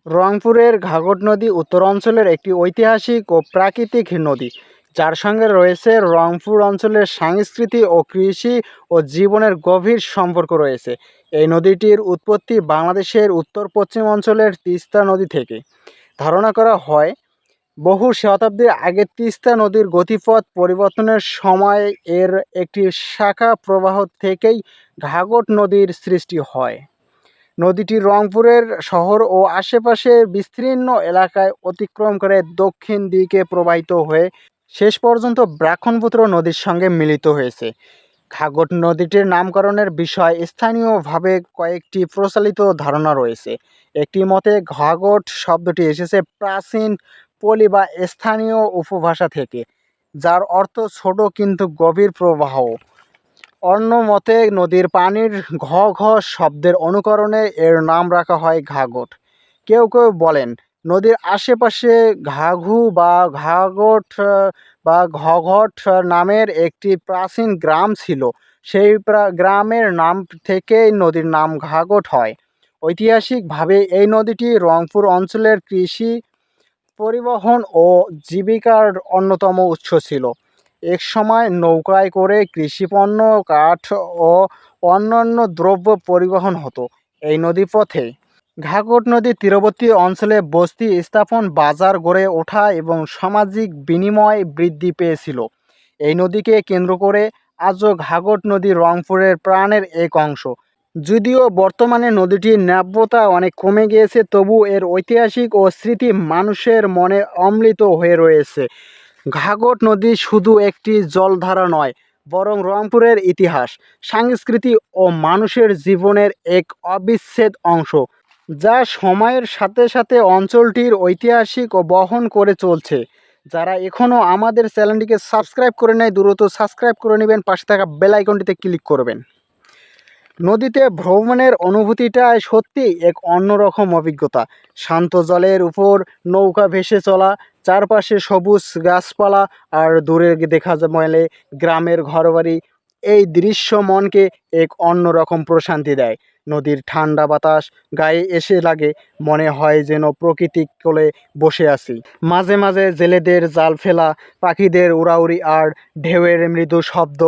রংপুরের ঘাঘট নদী উত্তরাঞ্চলের একটি ঐতিহাসিক ও প্রাকৃতিক নদী, যার সঙ্গে রয়েছে রংপুর অঞ্চলের সংস্কৃতি ও কৃষি ও জীবনের গভীর সম্পর্ক রয়েছে। এই নদীটির উৎপত্তি বাংলাদেশের উত্তর-পশ্চিম অঞ্চলের তিস্তা নদী থেকে। ধারণা করা হয়, বহু শতাব্দী আগে তিস্তা নদীর গতিপথ পরিবর্তনের সময় এর একটি শাখা প্রবাহ থেকেই ঘাঘট নদীর সৃষ্টি হয়। নদীটি রংপুরের শহর ও আশেপাশের বিস্তীর্ণ এলাকায় অতিক্রম করে দক্ষিণ দিকে প্রবাহিত হয়ে শেষ পর্যন্ত ব্রাহ্মণপুত্র নদীর সঙ্গে মিলিত হয়েছে। ঘাঘট নদীটির নামকরণের বিষয়ে স্থানীয়ভাবে কয়েকটি প্রচলিত ধারণা রয়েছে। একটি মতে ঘাঘট শব্দটি এসেছে প্রাচীন পলি বা স্থানীয় উপভাষা থেকে, যার অর্থ ছোট কিন্তু গভীর প্রবাহ। অন্য মতে নদীর পানির ঘ ঘ শব্দের অনুকরণে এর নাম রাখা হয় ঘাঘট। কেউ কেউ বলেন নদীর আশেপাশে ঘাঘু বা ঘাঘট বা ঘঘট নামের একটি প্রাচীন গ্রাম ছিল। সেই গ্রামের নাম থেকেই নদীর নাম ঘাঘট হয়। ঐতিহাসিকভাবে এই নদীটি রংপুর অঞ্চলের কৃষি, পরিবহন ও জীবিকার অন্যতম উৎস ছিল। একসময় নৌকায় করে কৃষিপণ্য, কাঠ ও অন্যান্য দ্রব্য পরিবহন হতো এই নদীপথে। ঘাঘট নদীর তীরবর্তী অঞ্চলে বসতি স্থাপন, বাজার গড়ে ওঠা এবং সামাজিক বিনিময় বৃদ্ধি পেয়েছিল। এই নদীকে কেন্দ্র করে আজও ঘাঘট নদী রংপুরের প্রাণের এক অংশ। যদিও বর্তমানে নদীটির নাব্যতা অনেক কমে গিয়েছে, তবু এর ঐতিহাসিক ও স্মৃতি মানুষের মনে অম্লিত হয়ে রয়েছে। ঘাঘট নদী শুধু একটি জলধারা নয়, বরং রংপুরের ইতিহাস, সংস্কৃতি ও মানুষের জীবনের এক অবিচ্ছেদ্য অংশ, যা সময়ের সাথে সাথে অঞ্চলটির ঐতিহাসিক ও বহন করে চলছে। যারা এখনও আমাদের চ্যানেলটিকে সাবস্ক্রাইব করে নেয়, দ্রুত সাবস্ক্রাইব করে নেবেন, পাশে থাকা বেল আইকনটিতে ক্লিক করবেন। নদীতে ভ্রমণের অনুভূতিটাই সত্যি এক অন্যরকম অভিজ্ঞতা। শান্ত জলের উপর নৌকা ভেসে চলা, চারপাশে সবুজ গাছপালা আর দূরে দেখা মেলে গ্রামের ঘরবাড়ি। এই দৃশ্য মনকে এক অন্যরকম প্রশান্তি দেয়। নদীর ঠান্ডা বাতাস গায়ে এসে লাগে, মনে হয় যেন প্রকৃতির কোলে বসে আছি। মাঝে মাঝে জেলেদের জাল ফেলা, পাখিদের উড়াউড়ি আর ঢেউয়ের মৃদু শব্দ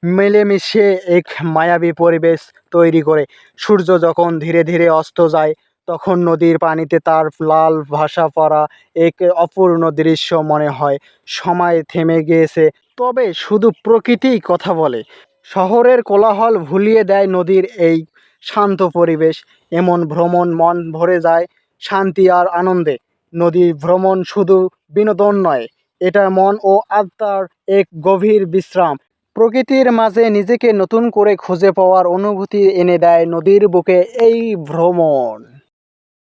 মিলেমিশে এক মায়াবী পরিবেশ তৈরি করে। সূর্য যখন ধীরে ধীরে অস্ত যায়, তখন নদীর পানিতে তার লাল ভাসা পড়া এক অপূর্ণ দৃশ্য মনে হয় সময় থেমে গিয়েছে। তবে শুধু প্রকৃতিই কথা বলে। শহরের কোলাহল ভুলিয়ে দেয় নদীর এই শান্ত পরিবেশ। এমন ভ্রমণ মন ভরে যায় শান্তি আর আনন্দে। নদী ভ্রমণ শুধু বিনোদন নয়, এটা মন ও আত্মার এক গভীর বিশ্রাম। প্রকৃতির মাঝে নিজেকে নতুন করে খুঁজে পাওয়ার অনুভূতি এনে দেয় নদীর বুকে এই ভ্রমণ।